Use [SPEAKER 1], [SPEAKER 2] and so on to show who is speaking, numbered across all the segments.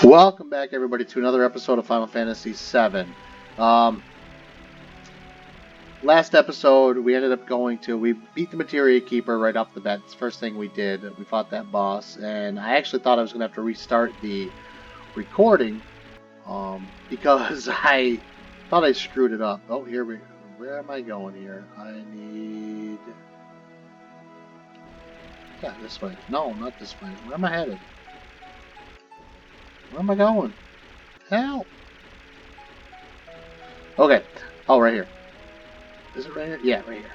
[SPEAKER 1] Welcome back, everybody, to another episode of Final Fantasy VII. Um, Last episode, we beat the Materia Keeper right off the bat. It's the first thing we did. We fought that boss, and I actually thought I was going to have to restart the recording because I thought I screwed it up. Oh, where am I going here? Yeah, this way. No, not this way. Where am I headed? Where am I going? Help! Okay. Oh, right here. Is it right here? Yeah, right here.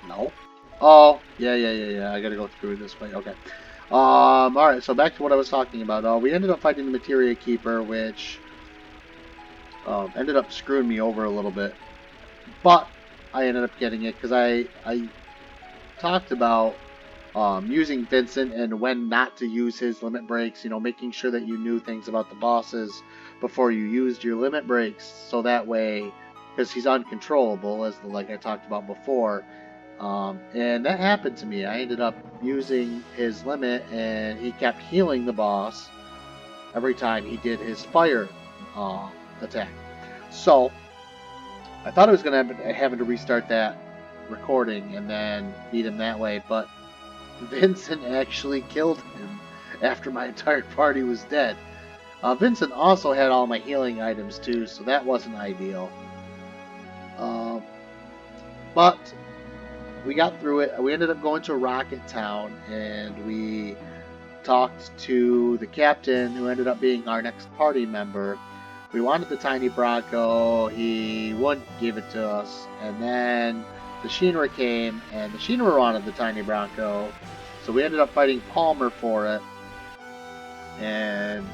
[SPEAKER 1] No. Oh, yeah. I gotta go through this way. Okay. Alright, so back to what I was talking about. We ended up fighting the Materia Keeper, which ended up screwing me over a little bit. But I ended up getting it because I talked about using Vincent and when not to use his limit breaks, making sure that you knew things about the bosses before you used your limit breaks, so that way, because he's uncontrollable, like I talked about before, and that happened to me. I ended up using his limit, and he kept healing the boss every time he did his fire attack. So I thought I was going to having to restart that recording and then beat him that way, but Vincent actually killed him after my entire party was dead. Vincent also had all my healing items too, so that wasn't ideal. But we got through it. We ended up going to Rocket Town, and we talked to the captain, who ended up being our next party member. We wanted the tiny Bronco. He wouldn't give it to us. And then the Shinra came, and the Shinra wanted the tiny Bronco. So we ended up fighting Palmer for it. And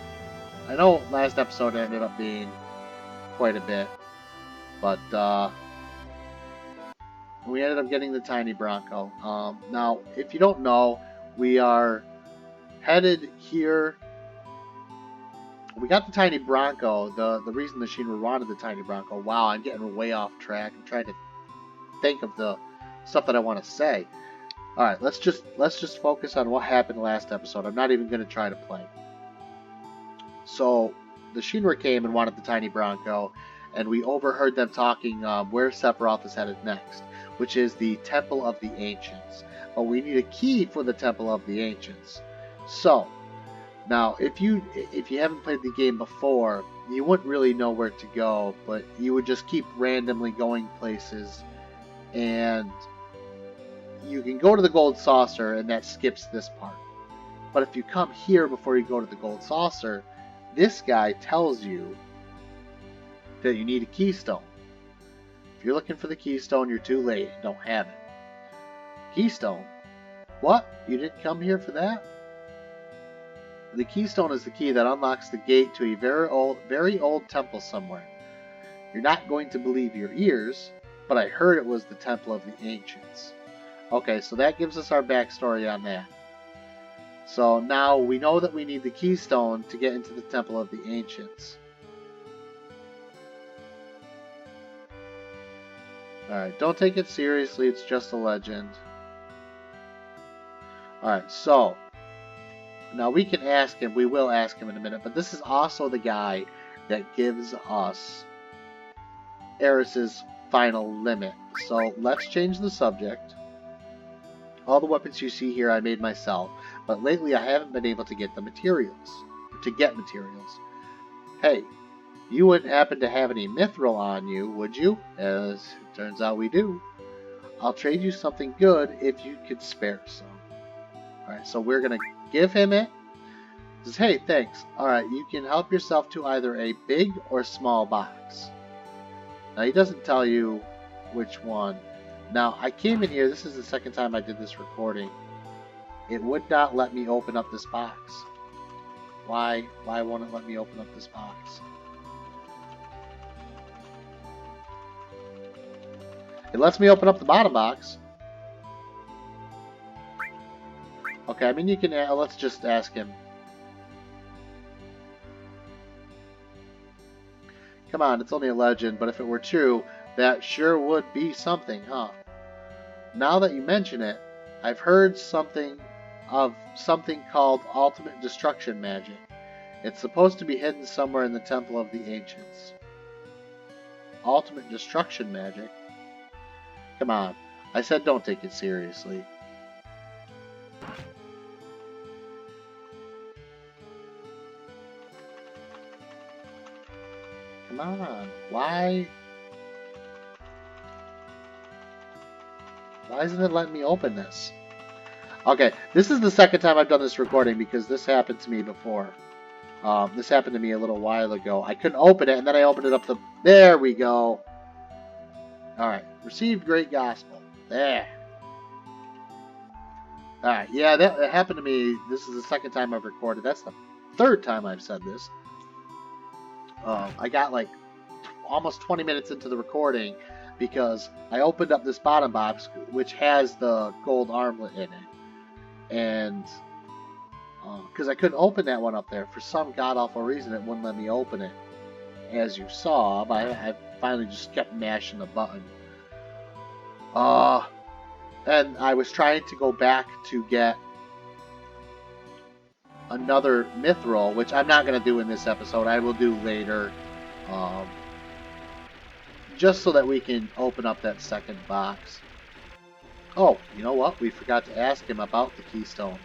[SPEAKER 1] I know last episode ended up being quite a bit. But we ended up getting the tiny Bronco. Now, if you don't know, we are headed here. We got the tiny Bronco. The reason the Shinra wanted the tiny Bronco. Wow, I'm getting way off track. I'm trying to think of the stuff that I want to say. All right, let's just focus on what happened last episode. I'm not even going to try to play. So the Shinra came and wanted the tiny Bronco, and we overheard them talking where Sephiroth is headed next, which is the Temple of the Ancients. But we need a key for the Temple of the Ancients. So now, if you haven't played the game before, you wouldn't really know where to go, but you would just keep randomly going places, and you can go to the Gold Saucer, and that skips this part. But if you come here before you go to the Gold Saucer, this guy tells you that you need a keystone. If you're looking for the keystone, you're too late. You don't have it. Keystone? What? You didn't come here for that? The keystone is the key that unlocks the gate to a very old temple somewhere. You're not going to believe your ears, but I heard it was the Temple of the Ancients. Okay, so that gives us our backstory on that. So now we know that we need the keystone to get into the Temple of the Ancients. Alright, don't take it seriously, it's just a legend. Alright, so now we can ask him, we will ask him in a minute, but this is also the guy that gives us Eris's final limit. So let's change the subject. All the weapons you see here I made myself, but lately I haven't been able to get the materials. Hey, you wouldn't happen to have any mithril on you, would you? As it turns out we do. I'll trade you something good if you could spare some. Alright, so we're going to give him it. It says, hey, thanks. Alright, you can help yourself to either a big or small box. Now, he doesn't tell you which one. Now, I came in here, this is the second time I did this recording. It would not let me open up this box. Why won't it let me open up this box? It lets me open up the bottom box. Okay, I mean you can, let's just ask him. Come on, it's only a legend, but if it were true, that sure would be something, huh? Now that you mention it, I've heard something of something called ultimate destruction magic. It's supposed to be hidden somewhere in the Temple of the Ancients. Ultimate destruction magic? Come on. I said don't take it seriously. Come on. Why? Why isn't it letting me open this? Okay, this is the second time I've done this recording because this happened to me before. This happened to me a little while ago. I couldn't open it, and then I opened it up the... There we go. Alright, received great gospel. There. Alright, yeah, that happened to me. This is the second time I've recorded. That's the third time I've said this. I got like almost 20 minutes into the recording because I opened up this bottom box, which has the gold armlet in it. And because I couldn't open that one up there for some god-awful reason, it wouldn't let me open it, as you saw. But I finally just kept mashing the button. And I was trying to go back to get another mithril, which I'm not going to do in this episode. I will do later, just so that we can open up that second box. Oh, you know what? We forgot to ask him about the keystone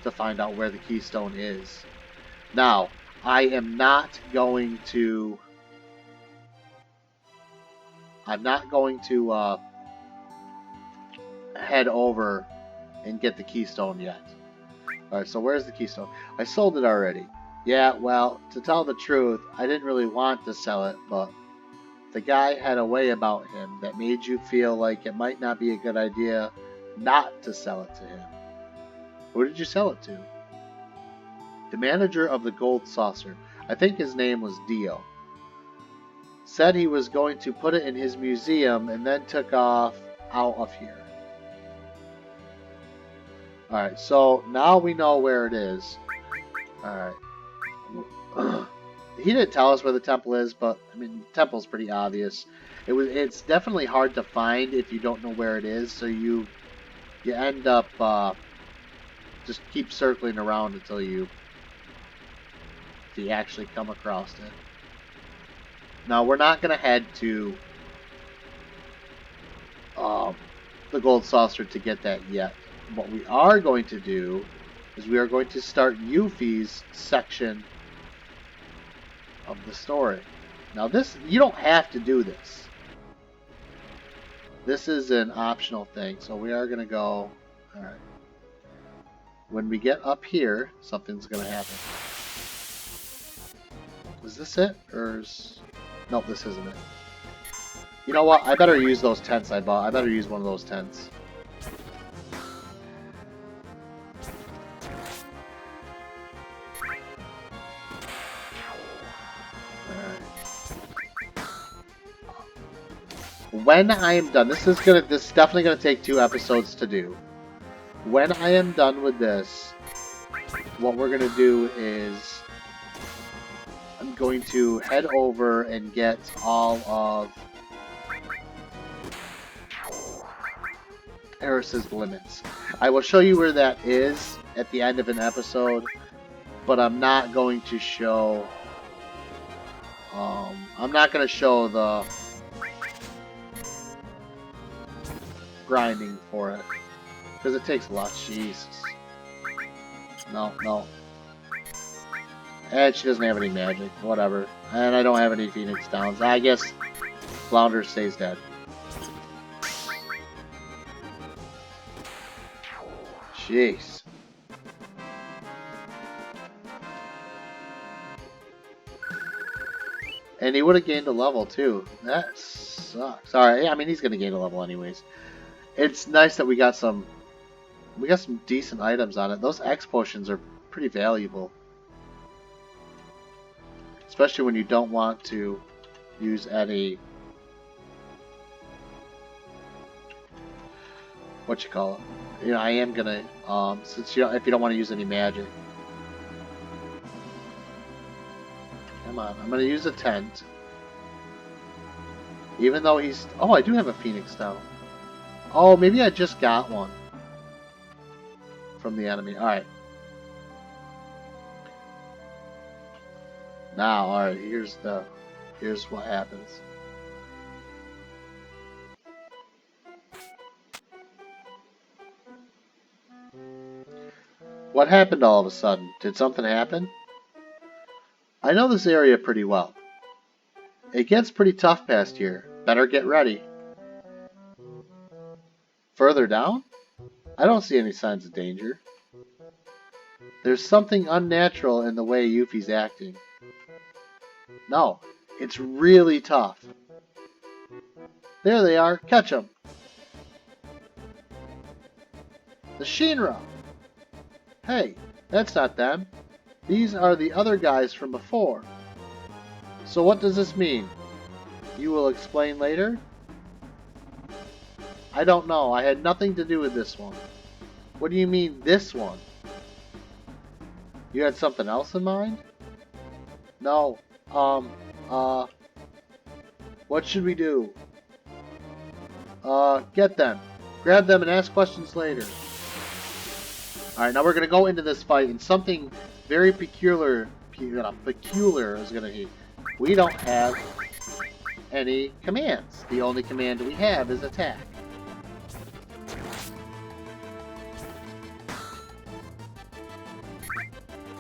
[SPEAKER 1] to find out where the keystone is. Now, I am not going to... head over and get the keystone yet. Alright, so where's the keystone? I sold it already. Yeah, well, to tell the truth, I didn't really want to sell it, but the guy had a way about him that made you feel like it might not be a good idea not to sell it to him. Who did you sell it to? The manager of the Gold Saucer. I think his name was Dio. Said he was going to put it in his museum and then took off out of here. Alright, so now we know where it is. Alright. He didn't tell us where the temple is, but I mean, the temple's pretty obvious. It's definitely hard to find if you don't know where it is, so you end up just keep circling around until you actually come across it. Now we're not gonna head to the Gold Saucer to get that yet. What we are going to do is we are going to start Yuffie's section of the story. Now this, you don't have to do this. This is an optional thing, so we are going to go... Alright. When we get up here, something's going to happen. Is this it? Or is... Nope, this isn't it. You know what? I better use those tents I bought. I better use one of those tents. When I am done, this is definitely gonna take 2 episodes to do. When I am done with this, what we're gonna do is I'm going to head over and get all of Eris's limits. I will show you where that is at the end of an episode, but I'm not going to show the grinding for it, because it takes a lot. Jesus. No. And she doesn't have any magic. Whatever. And I don't have any Phoenix Downs. I guess Flounder stays dead. Jeez. And he would have gained a level too. That sucks. Alright, I mean he's gonna gain a level anyways. It's nice that we got some decent items on it. Those X potions are pretty valuable. Especially when you don't want to use any what you call it. You know, I am gonna since if you don't want to use any magic. Come on, I'm gonna use a tent. Even though he's I do have a Phoenix Down. Oh, maybe I just got one. from the enemy. Alright. Now, alright, here's what happens. What happened all of a sudden? Did something happen? I know this area pretty well. It gets pretty tough past here. Better get ready. Further down? I don't see any signs of danger. There's something unnatural in the way Yuffie's acting. No, it's really tough. There they are. Catch them. The Shinra. Hey, that's not them. These are the other guys from before. So what does this mean? You will explain later? I don't know. I had nothing to do with this one. What do you mean, this one? You had something else in mind? No. What should we do? Get them. Grab them and ask questions later. Alright, now we're going to go into this fight, and something very peculiar is going to hit. We don't have any commands. The only command we have is attack.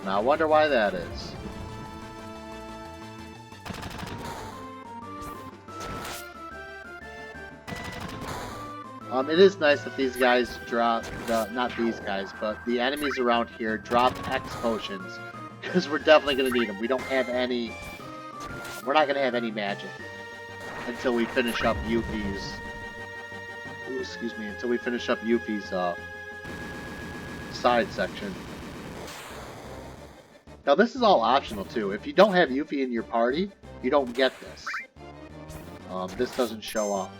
[SPEAKER 1] Now I wonder why that is. It is nice that these guys drop, not these guys, but the enemies around here drop X potions, because we're definitely going to need them. We don't have any, we're not going to have any magic until we finish up Yuffie's, until we finish up Yuffie's, side section. Now this is all optional too. If you don't have Yuffie in your party, you don't get this. This doesn't show up.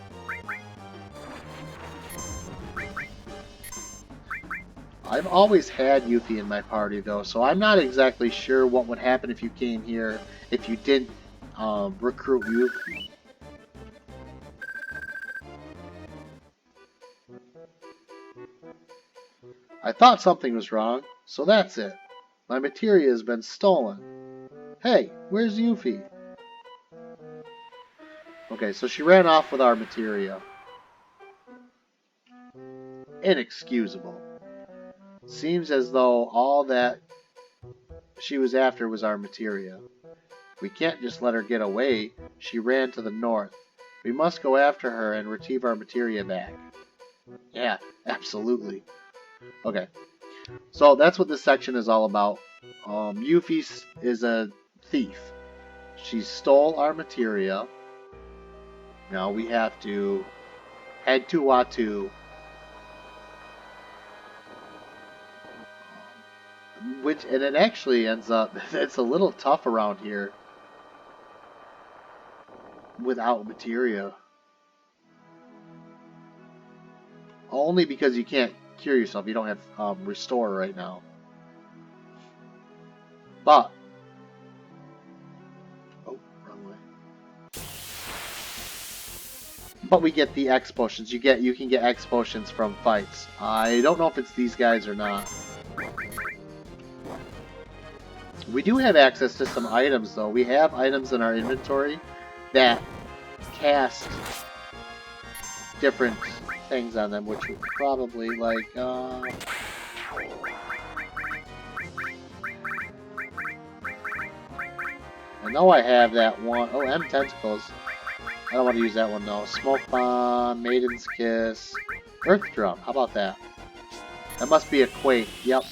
[SPEAKER 1] I've always had Yuffie in my party though, so I'm not exactly sure what would happen if you came here if you didn't recruit Yuffie. I thought something was wrong, so that's it. My materia has been stolen. Hey, where's Yuffie? Okay, so she ran off with our materia. Inexcusable. Seems as though all that she was after was our materia. We can't just let her get away. She ran to the north. We must go after her and retrieve our materia back. Yeah, absolutely. Okay, so that's what this section is all about. Yuffie is a thief. She stole our materia. Now we have to head to Watu. And it actually ends up, it's a little tough around here without materia. Only because you can't cure yourself. You don't have restore right now. But, oh, wrong way. But we get the X potions. You can get X potions from fights. I don't know if it's these guys or not. We do have access to some items, though. We have items in our inventory that cast different things on them, which we probably like. I know I have that one. Oh, M tentacles. I don't want to use that one though. Smoke bomb, Maiden's Kiss, Earth Drum. How about that? That must be a quake. Yep.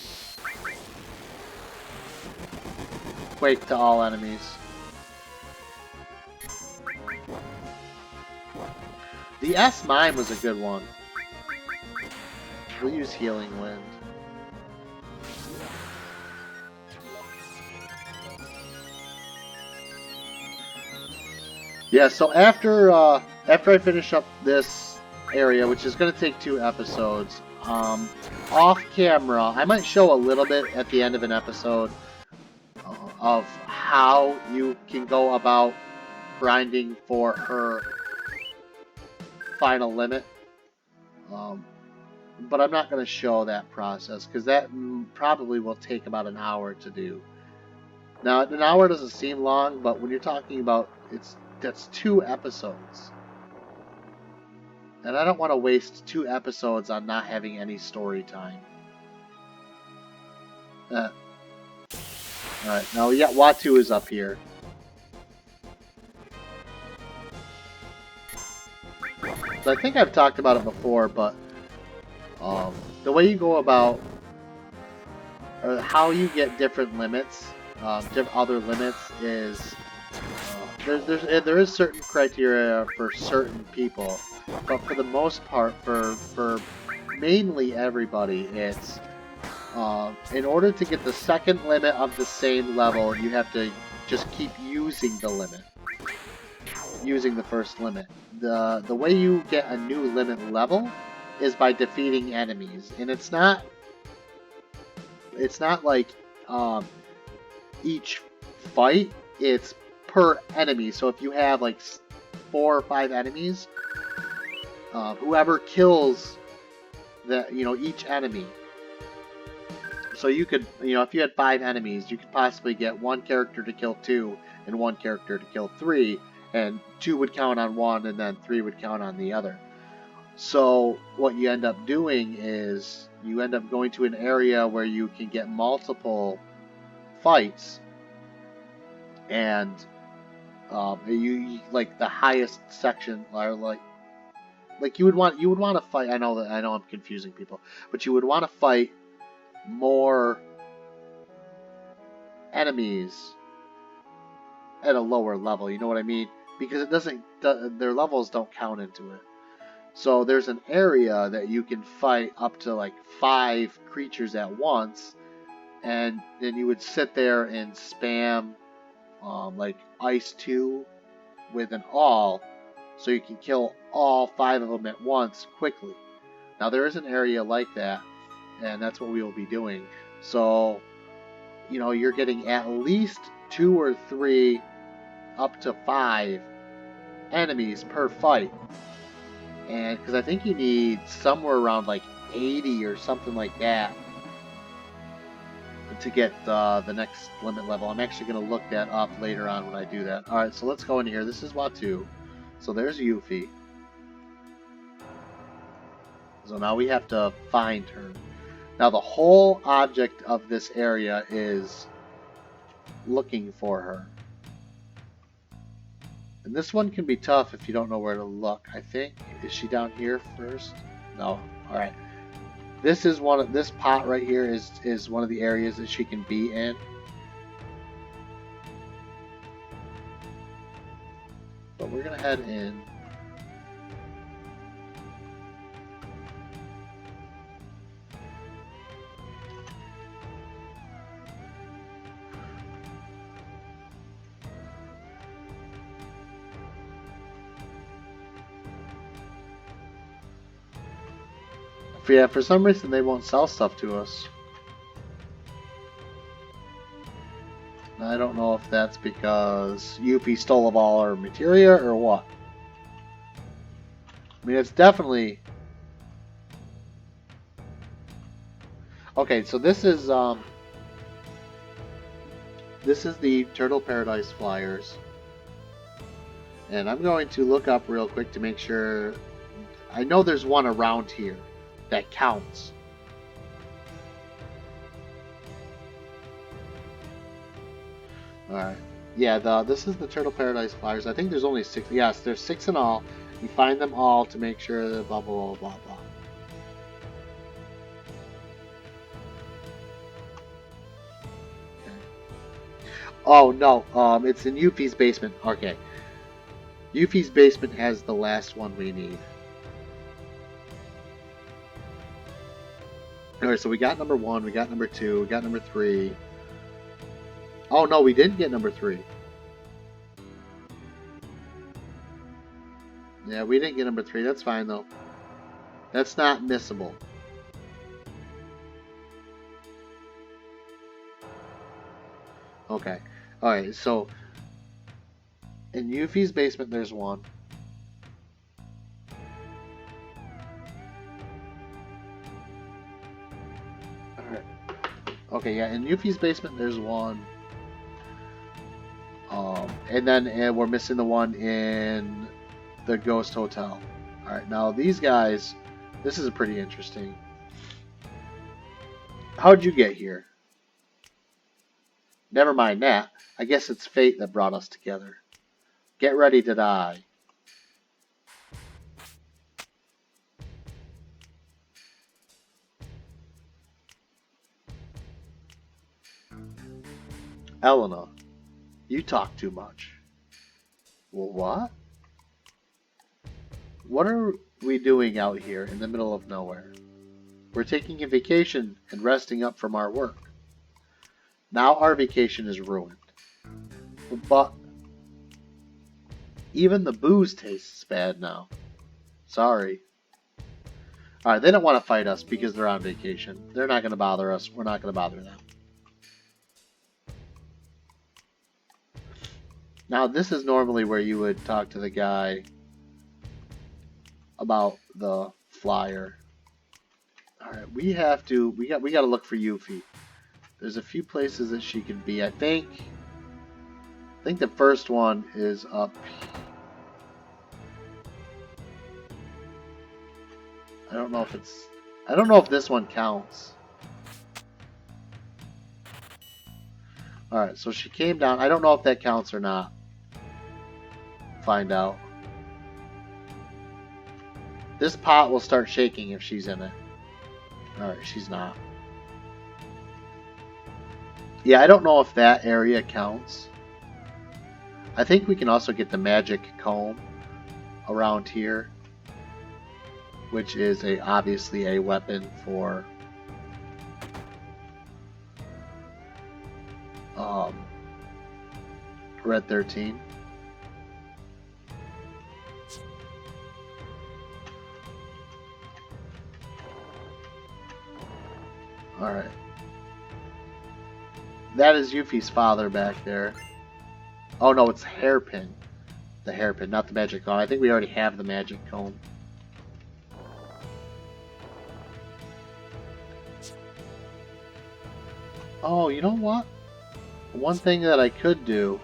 [SPEAKER 1] Quake to all enemies. The S mine was a good one. We'll use Healing Wind. Yeah, so after I finish up this area, which is going to take 2 episodes, off camera, I might show a little bit at the end of an episode of how you can go about grinding for her final limit. but I'm not going to show that process because that probably will take about an hour to do. Now, an hour doesn't seem long, but when you're talking about that's 2 episodes. And I don't want to waste 2 episodes on not having any story time. Alright, now yeah, Watu is up here. So I think I've talked about it before, but the way you go about, or how you get different limits, other limits, is there is certain criteria for certain people, but for the most part, for mainly everybody, it's in order to get the second limit of the same level, you have to just keep using the limit, using the first limit. The way you get a new limit level is by defeating enemies, and it's not like each fight, it's per enemy. So if you have like 4 or 5 enemies, whoever kills each enemy. So you could, if you had 5 enemies, you could possibly get 1 character to kill 2 and 1 character to kill 3, and 2 would count on one and then 3 would count on the other. So what you end up doing is you end up going to an area where you can get multiple fights, and you like the highest section, or like you would want to fight. I know I'm confusing people, but you would want to fight more enemies at a lower level. You know what I mean? Because their levels don't count into it. So there's an area that you can fight up to like 5 creatures at once, and then you would sit there and spam like Ice 2 with an all, so you can kill all 5 of them at once quickly. Now there is an area like that, and that's what we will be doing. So, you're getting at least 2 or 3, up to 5 enemies per fight. And because I think you need somewhere around like 80 or something like that to get the next limit level. I'm actually going to look that up later on when I do that. Alright, so let's go in here. This is Watu. So there's Yuffie. So now we have to find her. Now the whole object of this area is looking for her. And this one can be tough if you don't know where to look. I think, is she down here first? No. Alright. This pot right here is one of the areas that she can be in. But we're gonna head in. Yeah, for some reason they won't sell stuff to us. I don't know if that's because Yuffie stole all our materia or what. I mean, it's definitely... Okay, so this is the Turtle Paradise flyers. And I'm going to look up real quick to make sure... I know there's one around here that counts. Alright. Yeah, this is the Turtle Paradise flyers. I think there's only 6. Yes, there's 6 in all. You find them all to make sure that blah, blah, blah, blah, blah. Okay. Oh, no. It's in Yuffie's basement. Okay. Yuffie's basement has the last one we need. Alright, so we got number 1, we got number 2, we got number 3. Oh no, we didn't get number 3. Yeah, we didn't get number 3. That's fine though. That's not missable. Okay. Alright, so in Yuffie's basement there's 1. Okay, yeah, in Yuffie's basement there's one. And then we're missing the one in the Ghost Hotel. Alright, now these guys, this is pretty interesting. How'd you get here? Never mind that. I guess it's fate that brought us together. Get ready to die. Elena, you talk too much. Well, what? What are we doing out here in the middle of nowhere? We're taking a vacation and resting up from our work. Now our vacation is ruined. But even the booze tastes bad now. Sorry. Alright, they don't want to fight us because they're on vacation. They're not going to bother us. We're not going to bother them. Now, this is normally where you would talk to the guy about the flyer. Alright, we got to look for Yuffie. There's a few places that she can be. I think the first one is up. I don't know if this one counts. Alright, so she came down. I don't know if that counts or not. Find out. This pot will start shaking if she's in it. Alright, she's not. Yeah, I don't know if that area counts. I think we can also get the magic comb around here, which is obviously a weapon for Red 13. Alright. That is Yuffie's father back there. Oh no, it's Hairpin. The Hairpin, not the magic comb. I think we already have the magic comb. Oh, you know what? One thing that I could do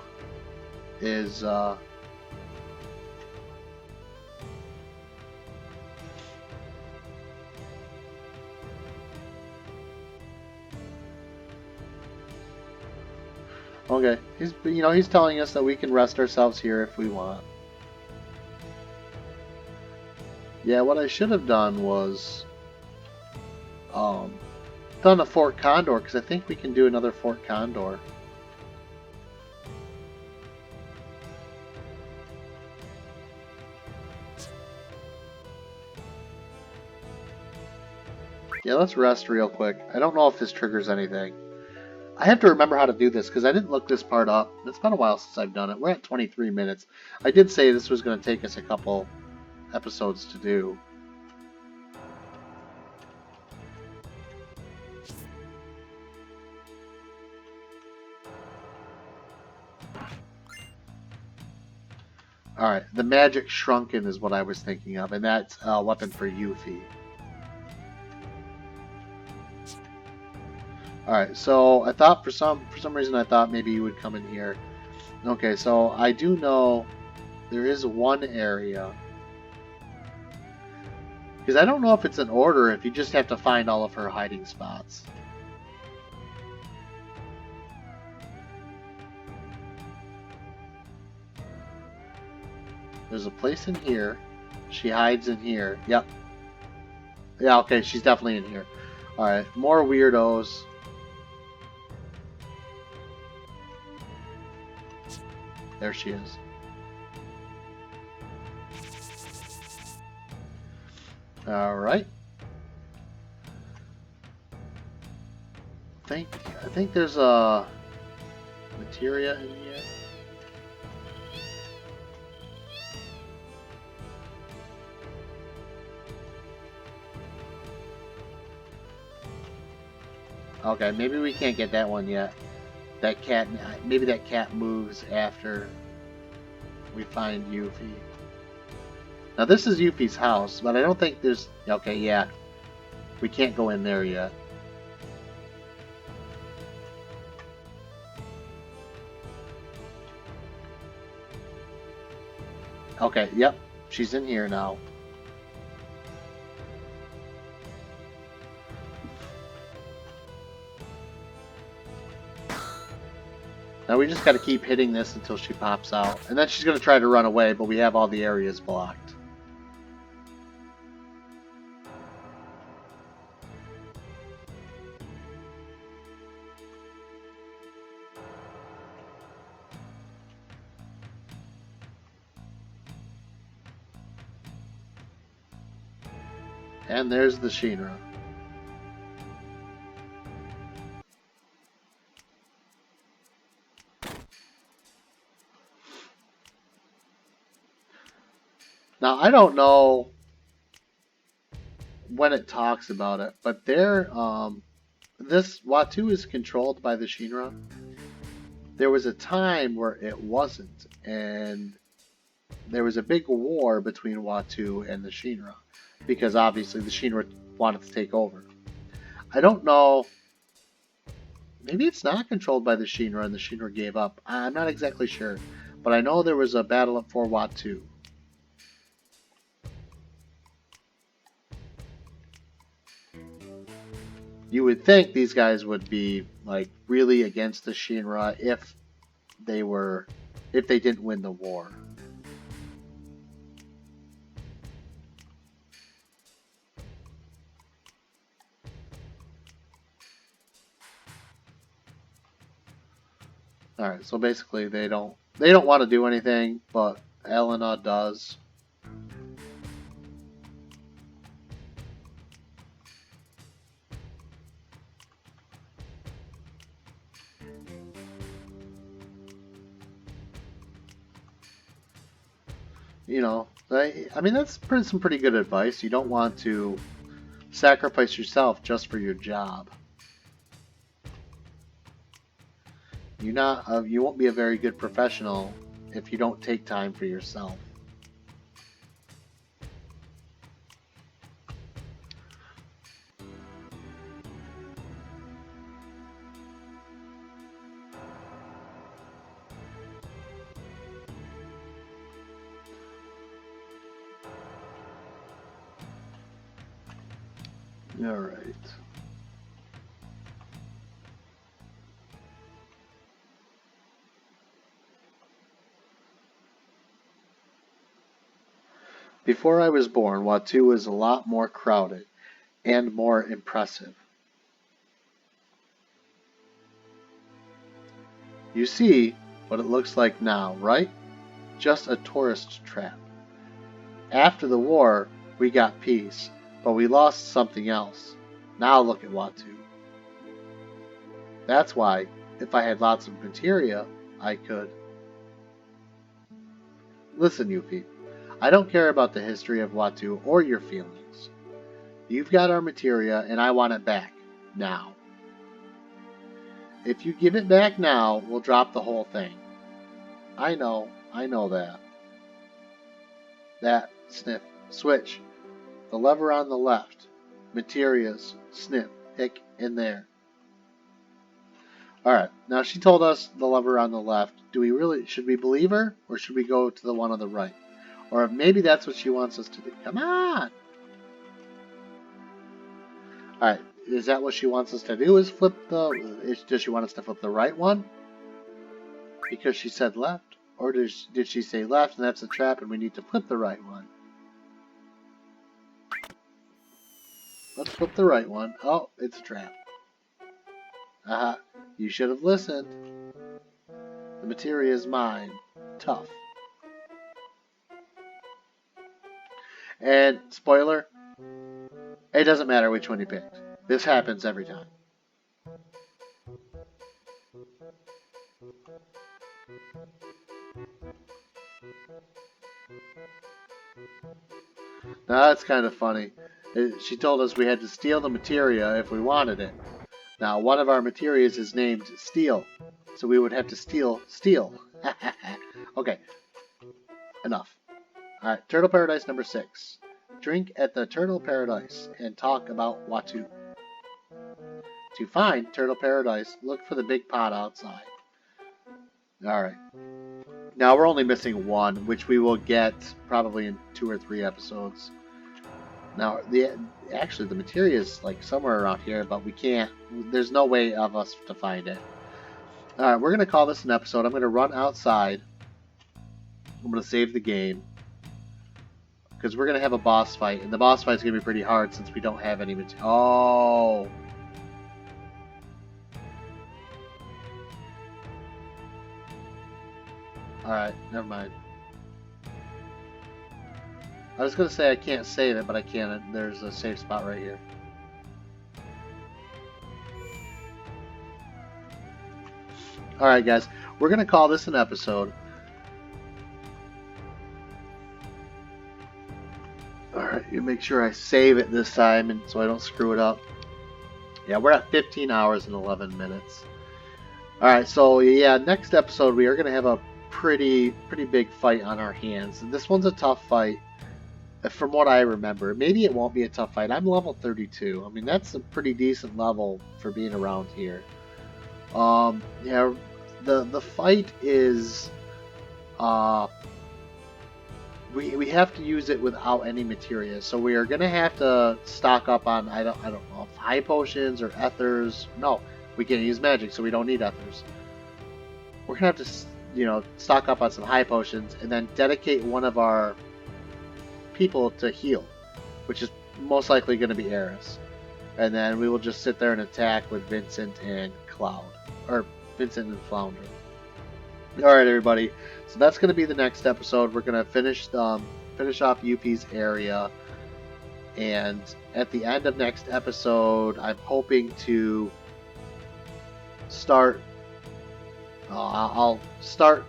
[SPEAKER 1] is okay, he's telling us that we can rest ourselves here if we want. Yeah, what I should have done was done a Fort Condor, because I think we can do another Fort Condor. Yeah, let's rest real quick. I don't know if this triggers anything. I have to remember how to do this because I didn't look this part up. It's been a while since I've done it. We're at 23 minutes. I did say this was going to take us a couple episodes to do. Alright, the magic shrunken is what I was thinking of, and that's a weapon for Yuffie. Alright, so I thought for some reason I thought maybe you would come in here. Okay, so I do know there is one area. Because I don't know if it's an order, if you just have to find all of her hiding spots. There's a place in here. She hides in here. Yep. Yeah, okay, she's definitely in here. Alright, more weirdos. There she is. Alright. I think there's a materia in here. Okay, maybe we can't get that one yet. That cat, maybe that cat moves after we find Yuffie. Now this is Yuffie's house, but I don't think there's... Okay, yeah. We can't go in there yet. Okay, yep. She's in here now. Now we just got to keep hitting this until she pops out. And then she's going to try to run away, but we have all the areas blocked. And there's the Shinra. Now, I don't know when it talks about it, but this Watu is controlled by the Shinra. There was a time where it wasn't, and there was a big war between Watu and the Shinra, because obviously the Shinra wanted to take over. I don't know. Maybe it's not controlled by the Shinra and the Shinra gave up. I'm not exactly sure, but I know there was a battle for Watu. You would think these guys would be like really against the Shinra if they didn't win the war. All right, so basically they don't want to do anything, but Elena does. You know, I mean that's some pretty good advice. You don't want to sacrifice yourself just for your job. You won't be a very good professional if you don't take time for yourself. All right. Before I was born, Watu was a lot more crowded and more impressive. You see what it looks like now, right? Just a tourist trap. After the war, we got peace, but we lost something else. Now look at Watu. That's why, if I had lots of materia, I could. Listen, Yuffie, I don't care about the history of Watu or your feelings. You've got our materia, and I want it back. Now. If you give it back now, we'll drop the whole thing. I know that. That, sniff, switch. The lever on the left. Materias, snip, hick, in there. Alright, now she told us the lever on the left. Should we believe her? Or should we go to the one on the right? Or maybe that's what she wants us to do. Come on! Alright, is that what she wants us to do? Does she want us to flip the right one? Because she said left? Or did she say left and that's a trap and we need to flip the right one? Let's flip the right one. Oh, it's a trap. Aha, you should have listened. The materia is mine. Tough. And, spoiler, it doesn't matter which one you picked. This happens every time. Now that's kind of funny. She told us we had to steal the materia if we wanted it. Now one of our materias is named Steel, so we would have to steal Steel. Okay, enough. Alright, Turtle Paradise number 6. Drink at the Turtle Paradise and talk about Watu. To find Turtle Paradise, look for the big pot outside. Alright. Now we're only missing one, which we will get probably in 2 or 3 episodes. Now, actually the materia is like somewhere around here, but we can't. There's no way of us to find it. All right, we're gonna call this an episode. I'm gonna run outside. I'm gonna save the game because we're gonna have a boss fight, and the boss fight is gonna be pretty hard since we don't have any materia. Oh. Alright, never mind. I was going to say I can't save it, but I can. There's a safe spot right here. Alright guys, we're going to call this an episode. Alright, you make sure I save it this time and so I don't screw it up. Yeah, we're at 15 hours and 11 minutes. Alright, so yeah, next episode we are going to have a pretty big fight on our hands. And this one's a tough fight from what I remember. Maybe it won't be a tough fight. I'm level 32. I mean, that's a pretty decent level for being around here. Yeah, the fight is we have to use it without any materia. So we are gonna have to stock up on I don't know, high potions or ethers. No, we can't use magic, so we don't need ethers. We're gonna have to stock up on some high potions and then dedicate one of our people to heal, which is most likely going to be Eris. And then we will just sit there and attack with Vincent and Cloud. Or Vincent and Flounder. Alright everybody, so that's going to be the next episode. We're going to finish off UP's area. And at the end of next episode, I'm hoping to start I'll start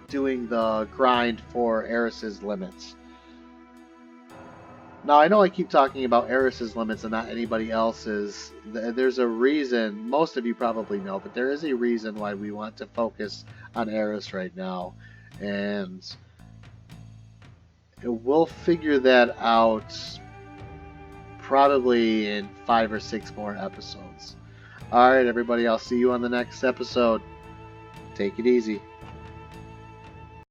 [SPEAKER 1] doing the grind for Eris's limits. Now, I know I keep talking about Eris's limits and not anybody else's. There's a reason, most of you probably know, but there is a reason why we want to focus on Eris right now. And we'll figure that out probably in 5 or 6 more episodes. Alright everybody, I'll see you on the next episode. Take it easy.